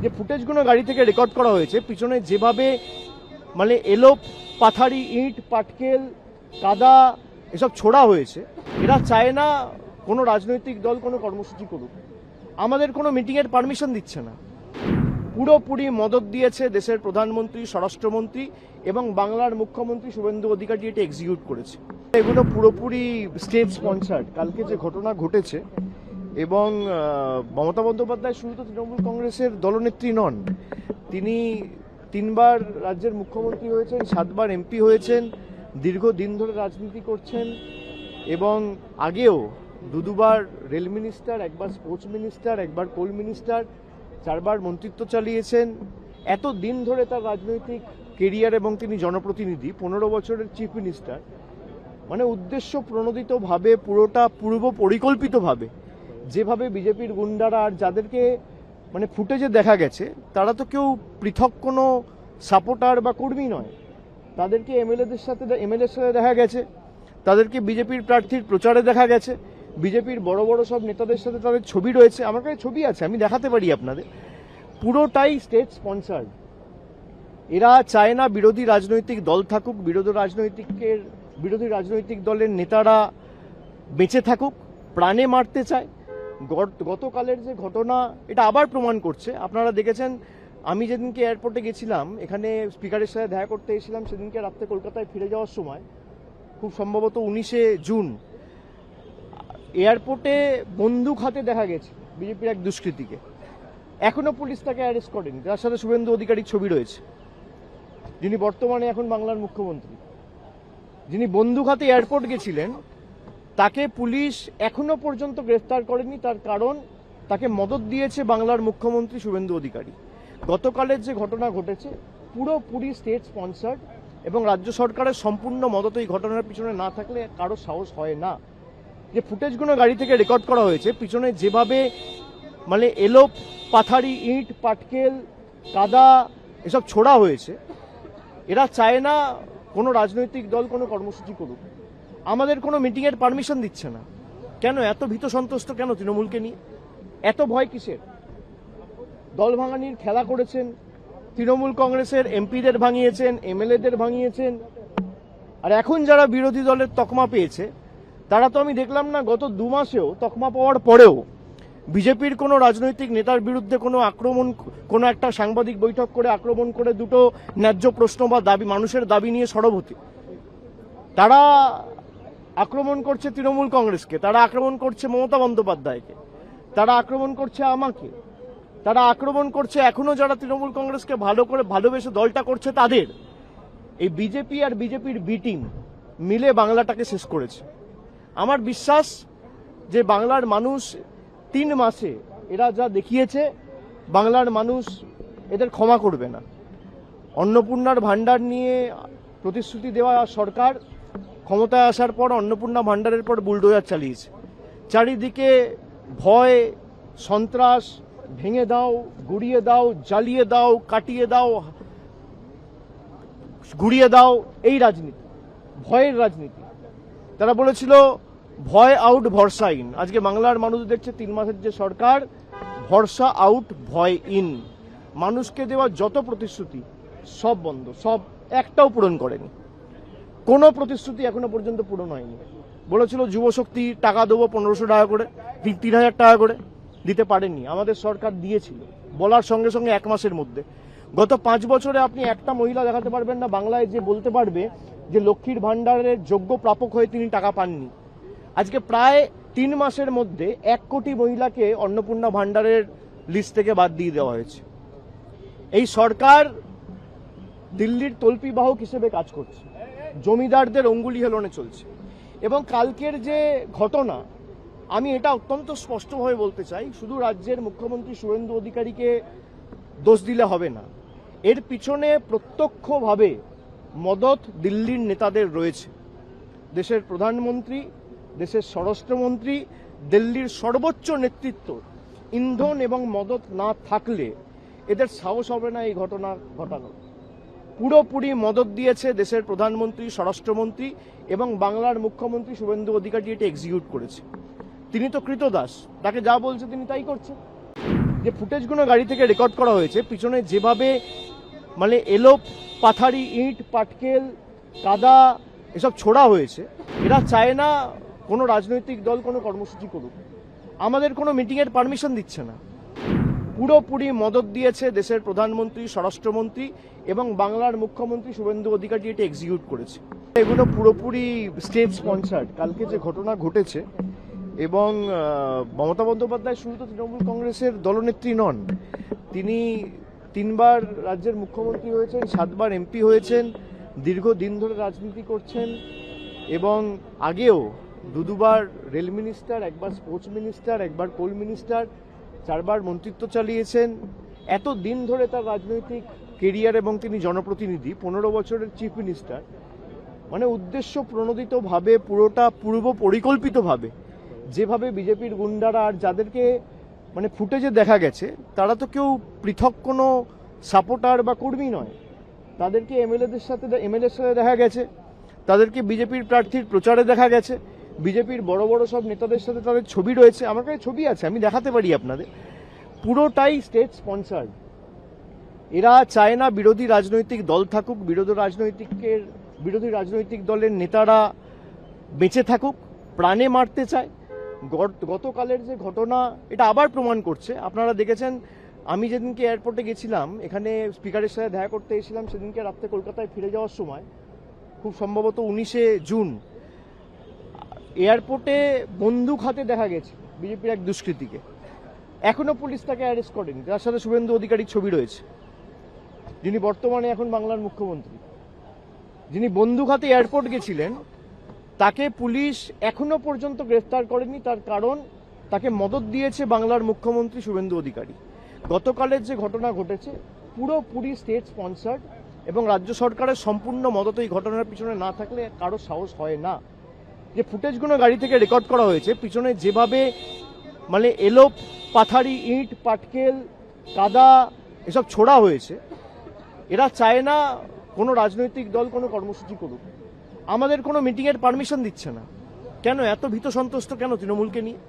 যে ফুটেজগুলো গাড়ি থেকে রেকর্ড করা হয়েছে, পিছনে যেভাবে মানে এলো পাথারি, ইট, পাটকেল, কাদা এসব ছোড়া হয়েছে, এরা চায় না কোনো রাজনৈতিক দল কোনো কর্মসূচি করুক। আমাদের কোনো মিটিংয়ের পারমিশন দিচ্ছে না। পুরোপুরি মদত দিয়েছে দেশের প্রধানমন্ত্রী, স্বরাষ্ট্রমন্ত্রী এবং বাংলার মুখ্যমন্ত্রী শুভেন্দু অধিকারী এটা এক্সিকিউট করেছে। এগুলো পুরোপুরি স্টেট স্পন্সার্ড। কালকে যে ঘটনা ঘটেছে, এবং মমতা বন্দ্যোপাধ্যায় শুধু তো তৃণমূল কংগ্রেসের দলনেত্রী নন, তিনি 3বার রাজ্যের মুখ্যমন্ত্রী হয়েছেন, 7বার এমপি হয়েছেন, দীর্ঘদিন ধরে রাজনীতি করছেন, এবং আগেও দুবার রেল মিনিস্টার, একবার স্পোর্টস মিনিস্টার, একবার কোল মিনিস্টার, 4বার মন্ত্রিত্ব চালিয়েছেন। এত দিন ধরে তার রাজনৈতিক কেরিয়ার, এবং তিনি জনপ্রতিনিধি, 15 বছরের চিফ মিনিস্টার। মানে উদ্দেশ্য প্রণোদিতভাবে, পুরোটা পূর্ব পরিকল্পিতভাবে যেভাবে বিজেপির গুন্ডারা, আর যাদেরকে মানে ফুটেজে দেখা গেছে, তারা তো কেউ পৃথক কোনো সাপোর্টার বা কর্মী নয়। তাদেরকে এমএলএর সাথে দেখা গেছে, তাদেরকে বিজেপির প্রার্থীর প্রচারে দেখা গেছে, বিজেপির বড় বড় সব নেতাদের সাথে তাদের ছবি রয়েছে। আমার কাছে ছবি আছে, আমি দেখাতে পারি আপনাদের। পুরোটাই স্টেট স্পন্সার্ড। এরা চায় না বিরোধী রাজনৈতিক দল থাকুক, বিরোধী রাজনৈতিক দলের নেতারা বেঁচে থাকুক, প্রাণে মারতে চায়। গতকালের যে ঘটনা, এটা আবার প্রমাণ করছে। আপনারা দেখেছেন, আমি যেদিনকে এয়ারপোর্টে গেছিলাম, এখানে স্পিকারের সাথে দেখা করতে এসেছিলাম, সেদিনকে রাত্রে কলকাতায় ফিরে যাওয়ার সময়, খুব সম্ভবত 19শে জুন, এয়ারপোর্টে বন্দুক হাতে দেখা গেছে বিজেপির এক দুষ্কৃতীকে। এখনো পুলিশ তাকে অ্যারেস্ট করেনি, যার সাথে শুভেন্দু অধিকারীর ছবি রয়েছে, যিনি বর্তমানে এখন বাংলার মুখ্যমন্ত্রী। যিনি বন্দুক হাতে এয়ারপোর্ট গেছিলেন, তাকে পুলিশ এখনো পর্যন্ত গ্রেফতার করেনি। তার কারণ, তাকে মদত দিয়েছে বাংলার মুখ্যমন্ত্রী শুভেন্দু অধিকারী। গতকালের যে ঘটনা ঘটেছে, পুরোপুরি স্টেট স্পন্সার্ড, এবং রাজ্য সরকারের সম্পূর্ণ মদত এই ঘটনার পিছনে না থাকলে কারো সাহস হয় না। যে ফুটেজগুলো গাড়ি থেকে রেকর্ড করা হয়েছে, পিছনে যেভাবে মানে এলো পাথারি, ইট, পাটকেল, কাদা এসব ছোড়া হয়েছে, এরা চায় না কোনো রাজনৈতিক দল কোনো কর্মসূচি করুক। আমাদের কোনো মিটিংয়ের পারমিশন দিচ্ছে না। কেন এত ভীত সন্ত্রস্ত কেন তৃণমূলকে নিয়ে? এত ভয় কিসের? দল ভাঙানির খেলা করেছেন, তৃণমূল কংগ্রেসের এমপিদের ভাঙিয়েছেন, এমএলএদের ভাঙিয়েছেন, আর এখন যারা বিরোধী দলের তকমা পেয়েছে, তারা তো আমি দেখলাম না গত 2 মাসেও তকমা পাওয়ার পরেও বিজেপির কোনো রাজনৈতিক নেতার বিরুদ্ধে কোনো আক্রমণ, কোনো একটা সাংবাদিক বৈঠক করে আক্রমণ করে দুটো ন্যায্য প্রশ্ন বা দাবি, মানুষের দাবি নিয়ে সরব হতে। তারা আক্রমণ করছে তৃণমূল কংগ্রেসকে, তারা আক্রমণ করছে মমতা বন্দ্যোপাধ্যায়কে, তারা আক্রমণ করছে আমাকে, তারা আক্রমণ করছে এখনো যারা তৃণমূল কংগ্রেসকে ভালো করে ভালোবেসে দলটা করছে তাদের। এই বিজেপি আর বিজেপির বি টিম মিলে বাংলাটাকে শেষ করেছে। আমার বিশ্বাস যে বাংলার মানুষ 3 মাসে এরা যা দেখিয়েছে, বাংলার মানুষ এদের ক্ষমা করবে না। অন্নপূর্ণার ভাণ্ডার নিয়ে প্রতিশ্রুতি দেওয়া সরকার ক্ষমতায় আসার পর অন্নপূর্ণা ভাণ্ডারের পর বুলডোজার চালিয়েছে। চারিদিকে ভয়, সন্ত্রাস, ভেঙে দাও, গুড়িয়ে দাও, জ্বালিয়ে দাও, কাটিয়ে দাও, গুড়িয়ে দাও, এই রাজনীতি, ভয়ের রাজনীতি। তারা বলেছিল ভয় আউট, ভরসা ইন। আজকে বাংলার মানুষ দেখছে 3 মাসের যে সরকার, ভরসা আউট, ভয় ইন। মানুষকে দেওয়া যত প্রতিশ্রুতি সব বন্ধ, সব একটাও পূরণ করেনি। কোনো প্রতিশ্রুতি এখনো পর্যন্ত পূরণ হয়নি। বলেছিল যুবশক্তি টাকা দেবো 1500 টাকা করে, 3000 টাকা করে, দিতে পারেননি। আমাদের সরকার দিয়েছিল বলার সঙ্গে সঙ্গে 1 মাসের মধ্যে। গত 5 বছরে আপনি একটা মহিলা দেখাতে পারবেন না বাংলায় যে বলতে পারবে যে লক্ষ্মীর ভাণ্ডারের যোগ্য প্রাপক হয়ে তিনি টাকা পাননি। আজকে প্রায় 3 মাসের মধ্যে 1 কোটি মহিলাকে অন্নপূর্ণা ভাণ্ডারের লিস্ট থেকে বাদ দিয়ে দেওয়া হয়েছে। এই সরকার দিল্লির তল্পিবাহক হিসেবে কাজ করছে, জমিদারদের অঙ্গুলি হেলনে চলছে। এবং কালকের যে ঘটনা, আমি এটা অত্যন্ত স্পষ্টভাবে বলতে চাই, শুধু রাজ্যের মুখ্যমন্ত্রী শুভেন্দু অধিকারীকে দোষ দিলে হবে না। এর পিছনে প্রত্যক্ষভাবে মদত দিল্লির নেতাদের রয়েছে। দেশের প্রধানমন্ত্রী, দেশের স্বরাষ্ট্রমন্ত্রী, দিল্লির সর্বোচ্চ নেতৃত্ব ইন্ধন এবং মদত না থাকলে এদের সাহস হবে না এই ঘটনা ঘটানো। পুরোপুরি মদত দিয়েছে দেশের প্রধানমন্ত্রী, স্বরাষ্ট্রমন্ত্রী এবং বাংলার মুখ্যমন্ত্রী শুভেন্দু অধিকারী এটা এক্সিকিউট করেছে। তিনি তো কৃতদাস, তাকে যা বলছে তিনি তাই করছে। যে ফুটেজগুলো গাড়ি থেকে রেকর্ড করা হয়েছে, পিছনে যেভাবে মানে এলো পাথারি, ইট, পাটকেল, কাদা এসব ছোড়া হয়েছে, এরা চায় না কোনো রাজনৈতিক দল কোনো কর্মসূচি করুক। আমাদের কোনো মিটিংয়ের পারমিশন দিচ্ছে না। পুরোপুরি মদত দিয়েছে দেশের প্রধানমন্ত্রী, স্বরাষ্ট্রমন্ত্রী এবং বাংলার মুখ্যমন্ত্রী শুভেন্দু অধিকারী এটা এক্সিকিউট করেছে। এগুলো পুরোপুরি স্টেট স্পন্সার্ড। কালকে যে ঘটনা ঘটেছে, এবং মমতা বন্দ্যোপাধ্যায় শুধু তো তৃণমূল কংগ্রেসের দলনেত্রী নন, তিনি 3বার রাজ্যের মুখ্যমন্ত্রী হয়েছেন, 7বার এমপি হয়েছেন, দীর্ঘদিন ধরে রাজনীতি করছেন, এবং আগেও দুবার রেল মিনিস্টার, একবার স্পোর্টস মিনিস্টার, একবার কোল মিনিস্টার, 4বার মন্ত্রিত্ব চালিয়েছেন। এত দিন ধরে তার রাজনৈতিক কেরিয়ার, এবং তিনি জনপ্রতিনিধি, 15 বছরের চিফ মিনিস্টার। মানে উদ্দেশ্য প্রণোদিতভাবে, পুরোটা পূর্ব পরিকল্পিতভাবে যেভাবে বিজেপির গুন্ডারা, আর যাদেরকে মানে ফুটেজে দেখা গেছে, তারা তো কেউ পৃথক কোনো সাপোর্টার বা কর্মী নয়, তাদেরকে এমএলএর সাথে দেখা গেছে, তাদেরকে বিজেপির প্রার্থীর প্রচারে দেখা গেছে, বিজেপির বড় বড় সব নেতাদের সাথে তাদের ছবি রয়েছে। আমার কাছে ছবি আছে, আমি দেখাতে পারি আপনাদের। পুরোটাই স্টেট স্পন্সার্ড। এরা চায় না বিরোধী রাজনৈতিক দল থাকুক, বিরোধী রাজনৈতিক দলের নেতারা বেঁচে থাকুক, প্রাণে মারতে চায়। গতকালের যে ঘটনা, এটা আবার প্রমাণ করছে। আপনারা দেখেছেন, আমি যেদিনকে এয়ারপোর্টে গেছিলাম, এখানে স্পিকারের সাথে দেখা করতে এসেছিলাম, সেদিনকে রাত্রে কলকাতায় ফিরে যাওয়ার সময়, খুব সম্ভবত 19শে জুন, এয়ারপোর্টে বন্দুক হাতে দেখা গেছে বিজেপির এক দুষ্কৃতীকে। এখনো পুলিশ তাকে অ্যারেস্ট করেনি, যার সাথে শুভেন্দু অধিকারীর ছবি রয়েছে, যিনি বর্তমানে এখন বাংলার মুখ্যমন্ত্রী। যিনি বন্দুক হাতে এয়ারপোর্ট গেছিলেন, তাকে পুলিশ এখনো পর্যন্ত গ্রেফতার করেনি। তার কারণ, তাকে মদত দিয়েছে বাংলার মুখ্যমন্ত্রী শুভেন্দু অধিকারী। গতকালের যে ঘটনা ঘটেছে, পুরোপুরি স্টেট স্পন্সার্ড, এবং রাজ্য সরকারের সম্পূর্ণ মদত এই ঘটনার পিছনে না থাকলে কারো সাহস হয় না। যে ফুটেজগুলো গাড়ি থেকে রেকর্ড করা হয়েছে, পিছনে যেভাবে মানে এলো পাথারি, ইট, পাটকেল, কাদা এসব ছোড়া হয়েছে, এরা চায় না কোনো রাজনৈতিক দল কোনো কর্মসূচি করুক। আমাদের কোনো মিটিংয়ের পারমিশন দিচ্ছে না। কেন এত ভীত সন্ত্রস্ত কেন তৃণমূলকে নিয়ে?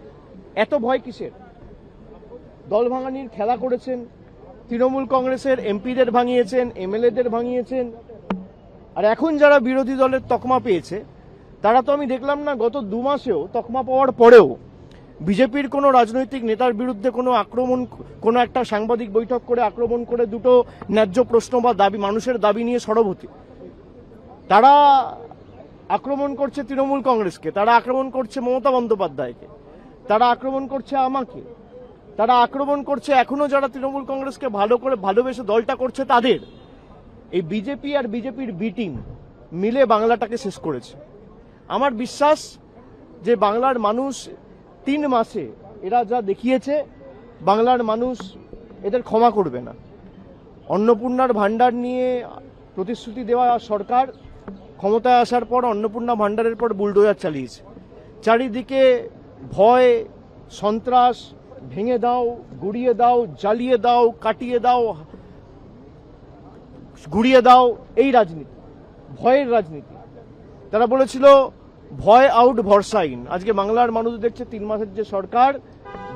এত ভয় কিসের? দল ভাঙানির খেলা করেছেন, তৃণমূল কংগ্রেসের এমপিদের ভাঙিয়েছেন, এমএলএদের ভাঙিয়েছেন, আর এখন যারা বিরোধী দলের তকমা পেয়েছে, তারা তো আমি দেখলাম না গত 2 মাসেও তকমা পাওয়ার পরেও বিজেপির কোনো রাজনৈতিক নেতার বিরুদ্ধে কোনো আক্রমণ, কোনো একটা সাংবাদিক বৈঠক করে আক্রমণ করে দুটো ন্যায্য প্রশ্ন বা দাবি, মানুষের দাবি নিয়ে সরব হতে। তারা আক্রমণ করছে তৃণমূল কংগ্রেসকে, তারা আক্রমণ করছে মমতা বন্দ্যোপাধ্যায়কে, তারা আক্রমণ করছে আমাকে, তারা আক্রমণ করছে এখনো যারা তৃণমূল কংগ্রেসকে ভালোবেসে দলটা করছে তাদের। এই বিজেপি আর বিজেপির বি টিম মিলে বাংলাটাকে শেষ করেছে। আমার বিশ্বাস যে বাংলার মানুষ 3 মাসে এরা যা দেখিয়েছে, বাংলার মানুষ এদের ক্ষমা করবে না। অন্নপূর্ণার ভাণ্ডার নিয়ে প্রতিশ্রুতি দেওয়া সরকার ক্ষমতায় আসার পর অন্নপূর্ণা ভাণ্ডারের পর বুলডোজার চালিয়েছে। চারিদিকে ভয়, সন্ত্রাস, ভেঙে দাও, গুড়িয়ে দাও, জ্বালিয়ে দাও, কাটিয়ে দাও, গুড়িয়ে দাও, এই রাজনীতি, ভয়ের রাজনীতি। তারা বলেছিল ভয় আউট ভরসা ইন। আজকে বাংলার মানুষ দেখছে 3 মাসের যে সরকার,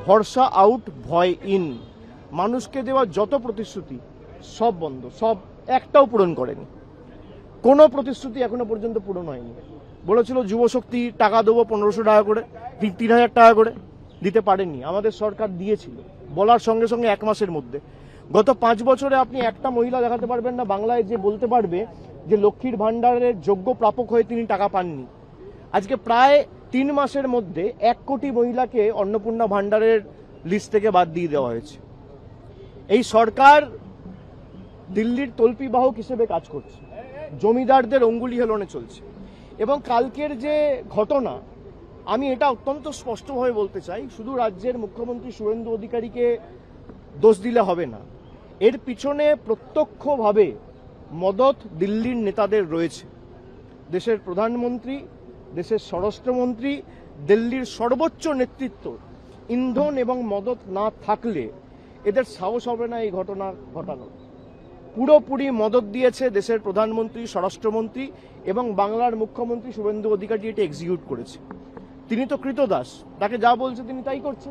ভরসা আউট ভয় ইন। মানুষকে দেওয়া যত প্রতিশ্রুতি সব বন্ধ, সব একটাও পূরণ করেনি। কোনো প্রতিশ্রুতি এখনো পর্যন্ত পূরণ হয়নি। বলেছিল যুবশক্তি টাকা দেবো 1500 টাকা করে, 3000 টাকা করে, দিতে পারেননি। আমাদের সরকার দিয়েছিল বলার সঙ্গে সঙ্গে 1 মাসের মধ্যে। গত 5 বছরে আপনি একটা মহিলা দেখাতে পারবেন না বাংলায় যে বলতে পারবে যে লক্ষ্মীর ভাণ্ডারের যোগ্য প্রাপক হয়ে তিনি টাকা পাননি। আজকে প্রায় 3 মাসের মধ্যে 1 কোটি মহিলাকে অন্নপূর্ণা ভাণ্ডারের লিস্ট থেকে বাদ দিয়ে দেওয়া হয়েছে। এই সরকার দিল্লির তল্পিবাহক হিসেবে কাজ করছে, জমিদারদের অঙ্গুলি হেলনে চলছে। এবং কালকের যে ঘটনা, আমি এটা অত্যন্ত স্পষ্টভাবে বলতে চাই, শুধু রাজ্যের মুখ্যমন্ত্রী শুভেন্দু অধিকারীকে দোষ দিলে হবে না। এর পিছনে প্রত্যক্ষভাবে মদত দিল্লির নেতাদের রয়েছে। দেশের প্রধানমন্ত্রী, দেশের স্বরাষ্ট্রমন্ত্রী, দিল্লির সর্বোচ্চ নেতৃত্ব ইন্ধন এবং মদত না থাকলে এদের সাহস হবে না এই ঘটনা ঘটানোর। পুরোপুরি মদত দিয়েছে দেশের প্রধানমন্ত্রী, স্বরাষ্ট্রমন্ত্রী এবং বাংলার মুখ্যমন্ত্রী শুভেন্দু অধিকারী এটা এক্সিকিউট করেছে। তিনি তো কৃতদাস, তাকে যা বলছে তিনি তাই করছে।